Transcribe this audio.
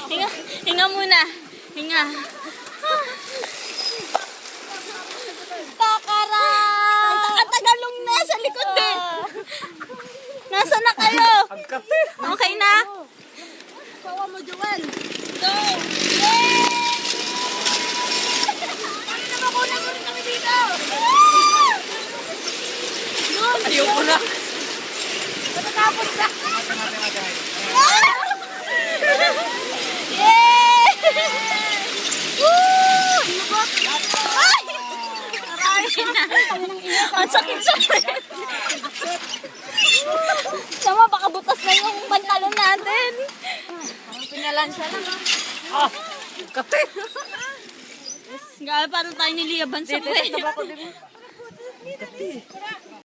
Hinga, hinga muna. Hinga. Takaray! Ang tagalong na sa likod din. Nasaan na kayo? Okay na? Sawa mo, Joel. Go! Yay! Ano na ba kuna mo rin kami dito? Ayoko na. Matatapos na. Yay! Woo! Ay! Marami na. Ang sakit-sakit. Sama, baka butas na yung pantalon natin. Pinalansya lang. Ah! Kate! Gaya parang tayo niliyaban sa puwet. Kate!